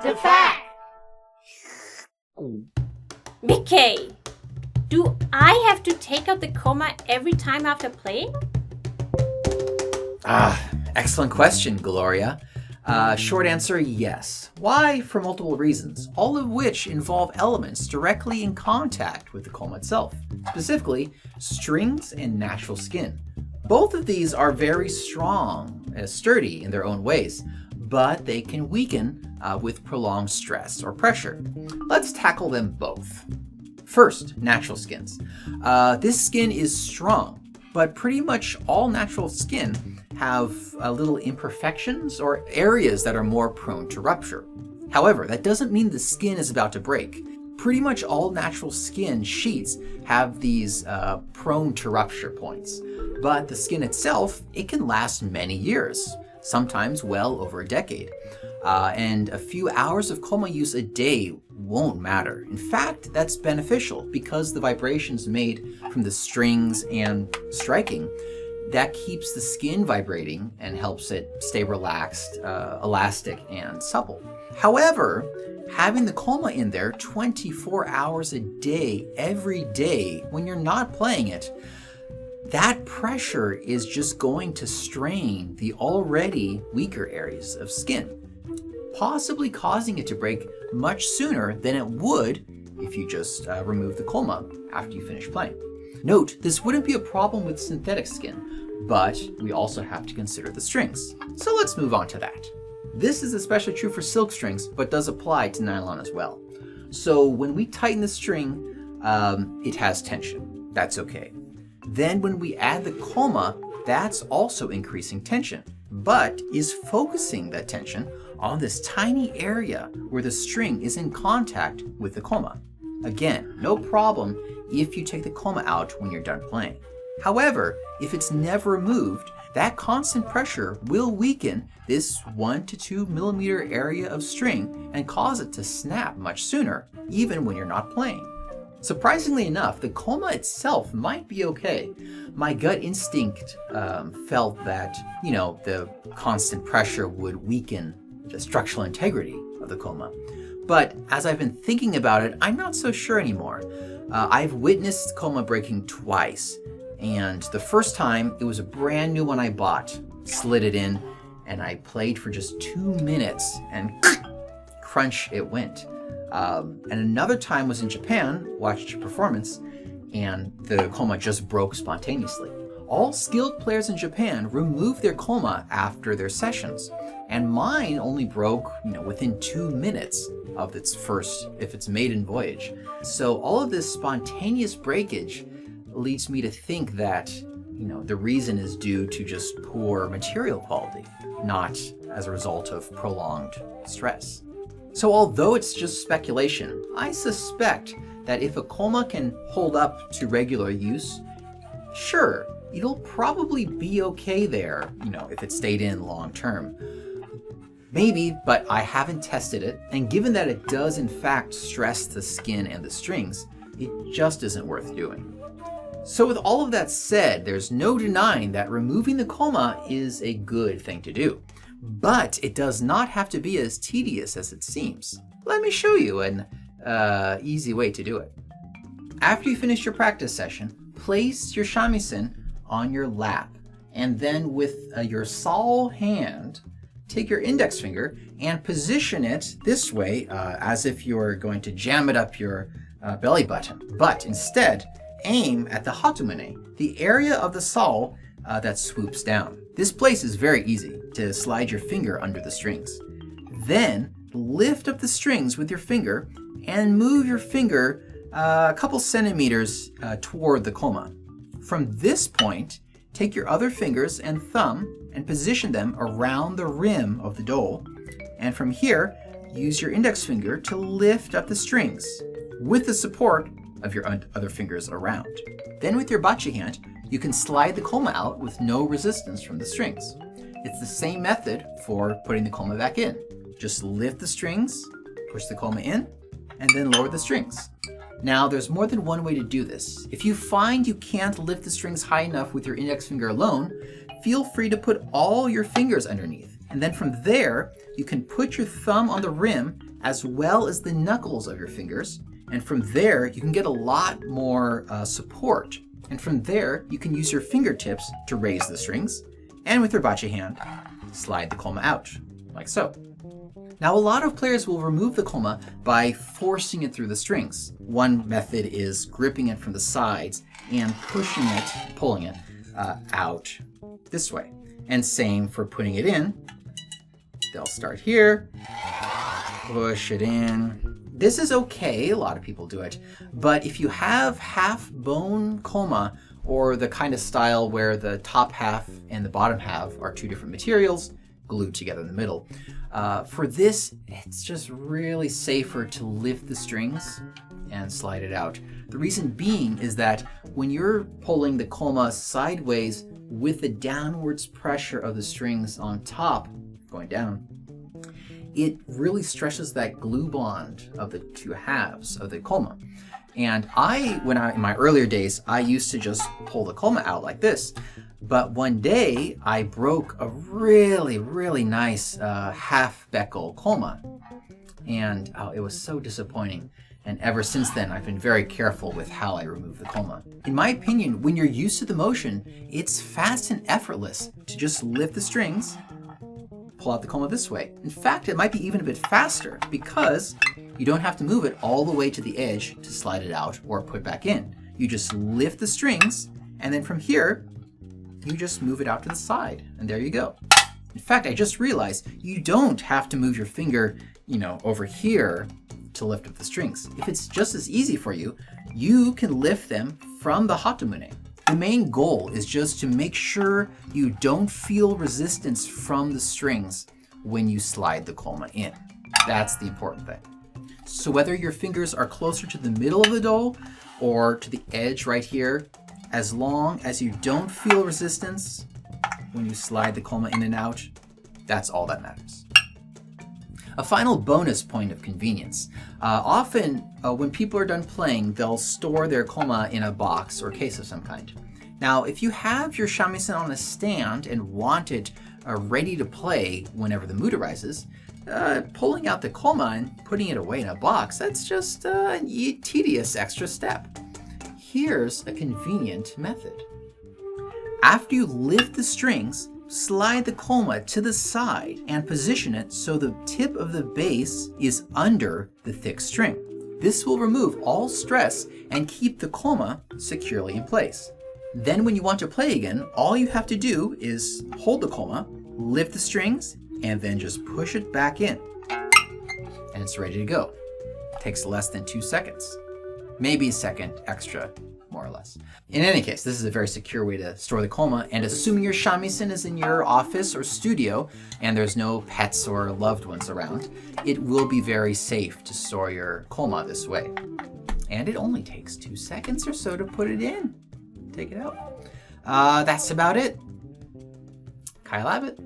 DaFAQ! Mickey, do I have to take out the Koma every time after playing? Excellent question, Gloria. Short answer, yes. Why? For multiple reasons, all of which involve elements directly in contact with the Koma itself, specifically strings and natural skin. Both of these are very strong and sturdy in their own ways, but they can weaken with prolonged stress or pressure. Let's tackle them both. First, natural skins. This skin is strong, but pretty much all natural skin have little imperfections or areas that are more prone to rupture. However, that doesn't mean the skin is about to break. Pretty much all natural skin sheets have these prone to rupture points, but the skin itself, it can last many years, sometimes well over a decade. And a few hours of Koma use a day won't matter. In fact, that's beneficial because the vibrations made from the strings and striking, that keeps the skin vibrating and helps it stay relaxed, elastic, and supple. However, having the Koma in there 24 hours a day, every day, when you're not playing it, that pressure is just going to strain the already weaker areas of skin, possibly causing it to break much sooner than it would if you just remove the Koma after you finish playing. Note, this wouldn't be a problem with synthetic skin, but we also have to consider the strings. So let's move on to that. This is especially true for silk strings, but does apply to nylon as well. So when we tighten the string, it has tension. That's okay. Then when we add the Koma, that's also increasing tension, but is focusing that tension on this tiny area where the string is in contact with the Koma. Again, no problem if you take the Koma out when you're done playing. However, if it's never removed, that constant pressure will weaken this 1 to 2 millimeter area of string and cause it to snap much sooner, even when you're not playing. Surprisingly enough, the Koma itself might be okay. My gut instinct felt that, the constant pressure would weaken the structural integrity of the Koma. But as I've been thinking about it, I'm not so sure anymore. I've witnessed Koma breaking twice, and the first time it was a brand new one I bought, slid it in, and I played for just 2 minutes, and crunch it went. And another time was in Japan, watched a performance, and the Koma just broke spontaneously. All skilled players in Japan remove their Koma after their sessions, and mine only broke, within 2 minutes of its maiden voyage. So all of this spontaneous breakage leads me to think that, the reason is due to just poor material quality, not as a result of prolonged stress. So although it's just speculation, I suspect that if a Koma can hold up to regular use, sure, it'll probably be okay there, if it stayed in long term. Maybe, but I haven't tested it, and given that it does in fact stress the skin and the strings, it just isn't worth doing. So with all of that said, there's no denying that removing the Koma is a good thing to do. But it does not have to be as tedious as it seems. Let me show you an easy way to do it. After you finish your practice session, place your shamisen on your lap, and then with your sole hand, take your index finger and position it this way as if you're going to jam it up your belly button. But instead, aim at the hatumune, the area of the sole that swoops down. This place is very easy to slide your finger under the strings. Then lift up the strings with your finger and move your finger a couple centimeters toward the Koma. From this point, take your other fingers and thumb and position them around the rim of the dole. And from here, use your index finger to lift up the strings with the support of your other fingers around. Then with your bachi hand, you can slide the Koma out with no resistance from the strings. It's the same method for putting the Koma back in. Just lift the strings, push the Koma in, and then lower the strings. Now, there's more than one way to do this. If you find you can't lift the strings high enough with your index finger alone, feel free to put all your fingers underneath And then from there, you can put your thumb on the rim as well as the knuckles of your fingers. And from there, you can get a lot more support. And from there, you can use your fingertips to raise the strings. And with your bachi hand, slide the koma out, like so. Now, a lot of players will remove the koma by forcing it through the strings. One method is gripping it from the sides and pushing it, pulling it out this way. And same for putting it in. They'll start here, push it in. This is okay, a lot of people do it. But if you have half bone koma, or the kind of style where the top half and the bottom half are two different materials glued together in the middle, for this, it's just really safer to lift the strings and slide it out. The reason being is that when you're pulling the koma sideways with the downwards pressure of the strings on top, going down, it really stretches that glue bond of the two halves of the koma. And in my earlier days, I used to just pull the koma out like this. But one day, I broke a really, really nice half bekel koma. And it was so disappointing. And ever since then, I've been very careful with how I remove the koma. In my opinion, when you're used to the motion, it's fast and effortless to just lift the strings, pull out the koma this way. In fact, it might be even a bit faster because you don't have to move it all the way to the edge to slide it out or put back in. You just lift the strings, and then from here, you just move it out to the side, and there you go. In fact, I just realized you don't have to move your finger, over here to lift up the strings. If it's just as easy for you, you can lift them from the hatomune. The main goal is just to make sure you don't feel resistance from the strings when you slide the koma in. That's the important thing. So whether your fingers are closer to the middle of the do or to the edge right here, as long as you don't feel resistance when you slide the koma in and out, that's all that matters. A final bonus point of convenience. Often, when people are done playing, they'll store their koma in a box or case of some kind. Now, if you have your shamisen on a stand and want it ready to play whenever the mood arises, pulling out the koma and putting it away in a box, that's just a tedious extra step. Here's a convenient method. After you lift the strings, slide the koma to the side and position it so the tip of the base is under the thick string. This will remove all stress and keep the koma securely in place. Then when you want to play again, all you have to do is hold the koma, lift the strings, and then just push it back in. And it's ready to go. It takes less than 2 seconds. Maybe a second extra, more or less. In any case, this is a very secure way to store the koma, and assuming your shamisen is in your office or studio and there's no pets or loved ones around, it will be very safe to store your koma this way. And it only takes 2 seconds or so to put it in. Take it out. That's about it. Kyle Abbott.